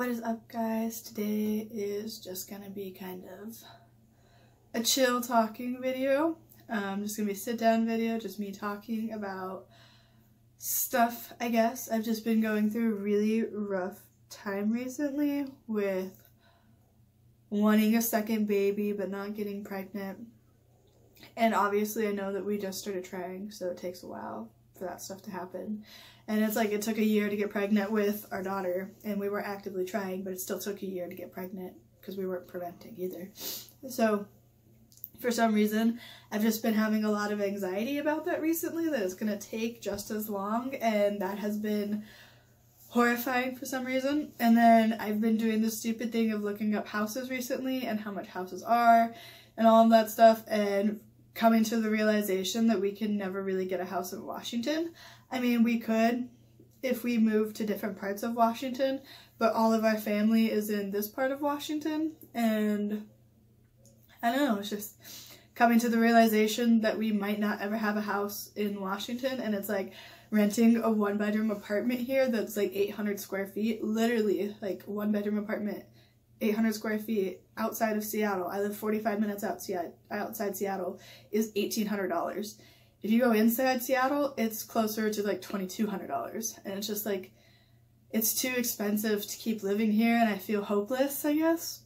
What is up, guys? Today is just gonna be kind of a chill talking video. Just gonna be a sit down video, just me talking about stuff, I guess. I've just been going through a really rough time recently with wanting a second baby but not getting pregnant. And obviously I know that we just started trying, so it takes a while for that stuff to happen. And it's like it took a year to get pregnant with our daughter, and we were actively trying, but it still took a year to get pregnant because we weren't preventing either. So for some reason, I've just been having a lot of anxiety about that recently, that it's going to take just as long, and that has been horrifying for some reason. And then I've been doing the stupid thing of looking up houses recently and how much houses are and all of that stuff, and coming to the realization that we can never really get a house in Washington. I mean, we could if we moved to different parts of Washington, but all of our family is in this part of Washington, and I don't know, it's just coming to the realization that we might not ever have a house in Washington. And it's like renting a 1-bedroom apartment here that's like 800 square feet, literally like 1-bedroom apartment, 800 square feet outside of Seattle. I live 45 minutes outside Seattle, is $1,800. If you go inside Seattle, it's closer to like $2,200. And it's just like, it's too expensive to keep living here, and I feel hopeless, I guess,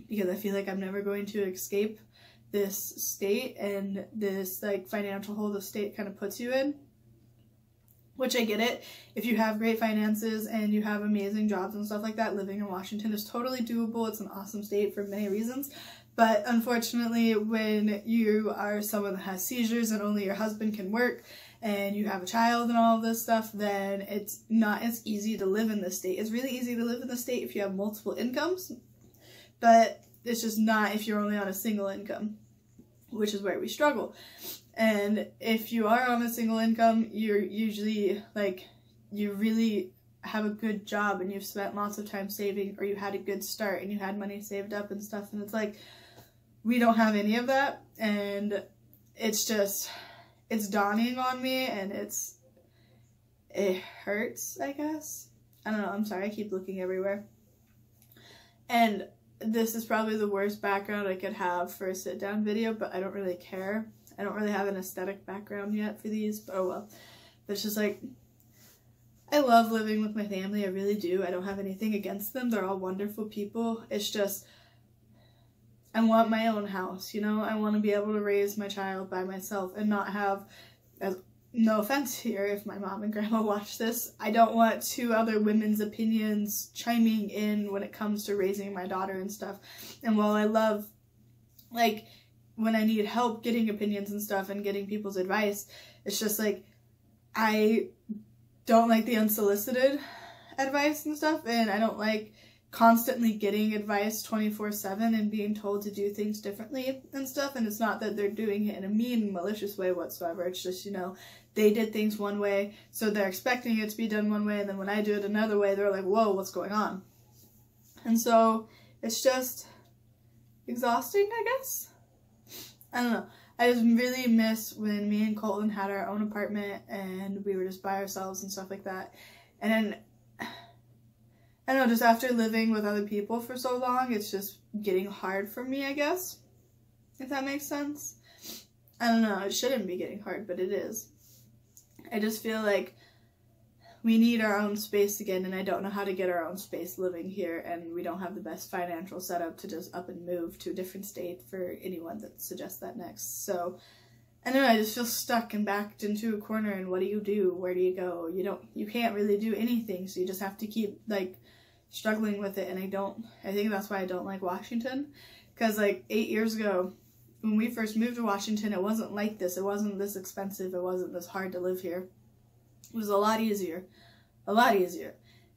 because I feel like I'm never going to escape this state and this like financial hole the state kind of puts you in. Which I get it. If you have great finances and you have amazing jobs and stuff like that, living in Washington is totally doable. It's an awesome state for many reasons. But unfortunately, when you are someone that has seizures and only your husband can work, and you have a child and all of this stuff, then it's not as easy to live in this state. It's really easy to live in the state if you have multiple incomes, but it's just not if you're only on a single income, which is where we struggle. And if you are on a single income, you're usually like, you really have a good job and you've spent lots of time saving, or you had a good start and you had money saved up and stuff. And it's like, we don't have any of that. And it's just, it's dawning on me, and it hurts, I guess. I don't know. I'm sorry. I keep looking everywhere. And this is probably the worst background I could have for a sit down video, but I don't really care. I don't really have an aesthetic background yet for these, but oh well. But it's just like, I love living with my family, I really do. I don't have anything against them. They're all wonderful people. It's just, I want my own house, you know? I want to be able to raise my child by myself and not have, no offense here if my mom and grandma watch this, I don't want two other women's opinions chiming in when it comes to raising my daughter and stuff. And while I love, like, when I need help getting opinions and stuff and getting people's advice, it's just like, I don't like the unsolicited advice and stuff, and I don't like constantly getting advice 24/7 and being told to do things differently and stuff. And it's not that they're doing it in a mean, malicious way whatsoever. It's just, you know, they did things one way, so they're expecting it to be done one way, and then when I do it another way, they're like, whoa, what's going on? And so it's just exhausting, I guess. I don't know. I just really miss when me and Colton had our own apartment and we were just by ourselves and stuff like that. And then, I don't know, just after living with other people for so long, it's just getting hard for me, I guess. If that makes sense. I don't know. It shouldn't be getting hard, but it is. I just feel like we need our own space again, and I don't know how to get our own space living here, and we don't have the best financial setup to just up and move to a different state for anyone that suggests that next. So, I don't know, I just feel stuck and backed into a corner, and what do you do? Where do you go? You can't really do anything, so you just have to keep, like, struggling with it, and I think that's why I don't like Washington, because, like, 8 years ago, when we first moved to Washington, it wasn't like this. It wasn't this expensive. It wasn't this hard to live here. It was a lot easier.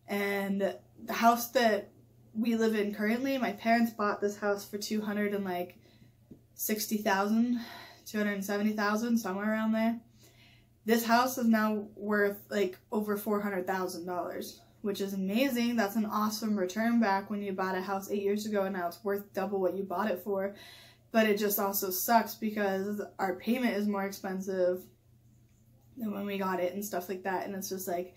And the house that we live in currently, my parents bought this house for $260,000, $270,000, somewhere around there. This house is now worth like over $400,000, which is amazing. That's an awesome return back when you bought a house 8 years ago, and now it's worth double what you bought it for. But it just also sucks because our payment is more expensive than when we got it and stuff like that. And it's just like,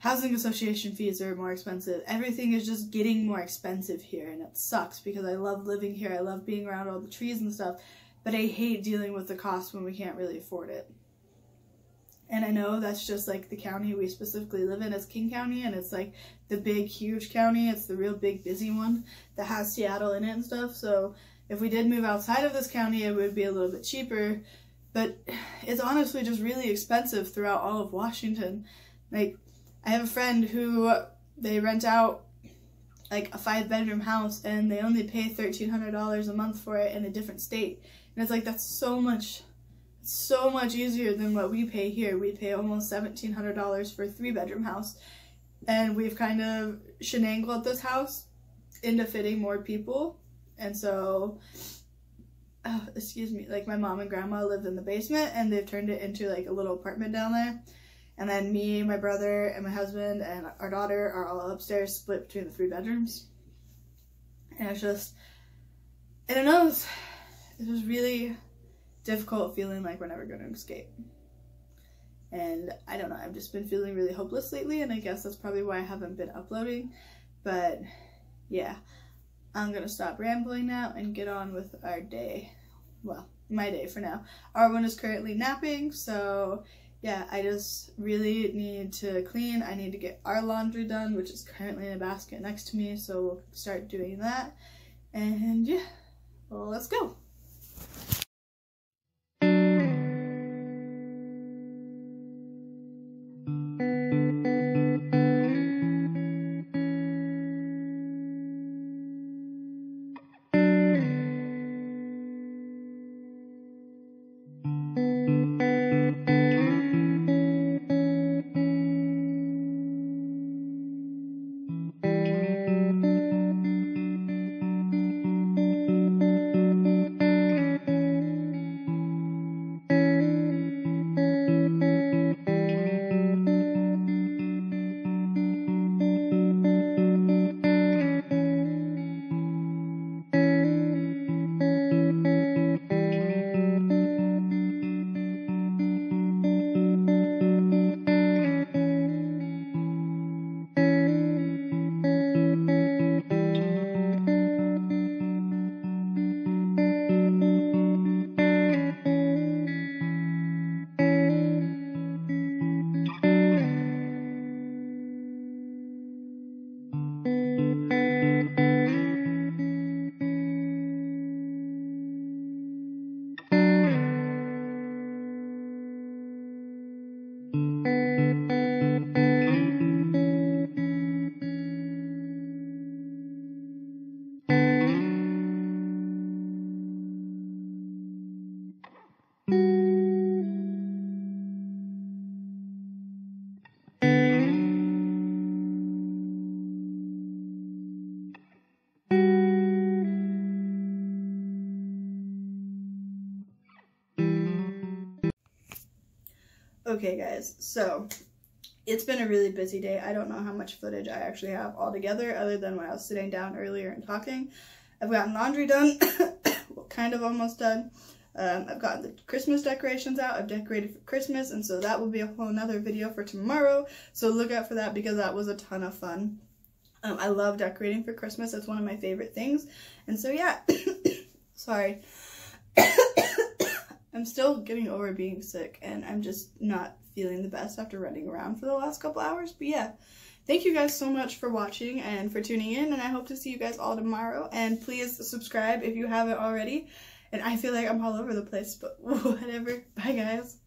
housing association fees are more expensive. Everything is just getting more expensive here, and it sucks because I love living here. I love being around all the trees and stuff, but I hate dealing with the cost when we can't really afford it. And I know that's just like the county we specifically live in is King County, and it's like the big, huge county. It's the real big, busy one that has Seattle in it and stuff. So if we did move outside of this county, it would be a little bit cheaper. But it's honestly just really expensive throughout all of Washington. Like, I have a friend who they rent out like a 5-bedroom house, and they only pay $1,300 a month for it in a different state. And it's like, that's so much easier than what we pay here. We pay almost $1,700 for a 3-bedroom house, and we've kind of finagled this house into fitting more people. And so, like my mom and grandma lived in the basement, and they've turned it into like a little apartment down there. And then me, my brother, and my husband, and our daughter are all upstairs, split between the 3 bedrooms. And it's just, I don't know, it was really difficult feeling like we're never going to escape. And I don't know, I've just been feeling really hopeless lately, and I guess that's probably why I haven't been uploading. But yeah, I'm going to stop rambling now and get on with our day. Well, my day for now. Our one is currently napping, so yeah, I just really need to clean. I need to get our laundry done, which is currently in a basket next to me, so we'll start doing that. And yeah, well, let's go. Okay guys, so it's been a really busy day. I don't know how much footage I actually have all together other than when I was sitting down earlier and talking. I've gotten laundry done, well, kind of almost done. I've gotten the Christmas decorations out. I've decorated for Christmas, and so that will be a whole nother video for tomorrow. So look out for that because that was a ton of fun. I love decorating for Christmas. It's one of my favorite things. And so yeah, sorry. I'm still getting over being sick, and I'm just not feeling the best after running around for the last couple hours. But yeah, thank you guys so much for watching and for tuning in, and I hope to see you guys all tomorrow. And please subscribe if you haven't already. And I feel like I'm all over the place, but whatever. Bye guys.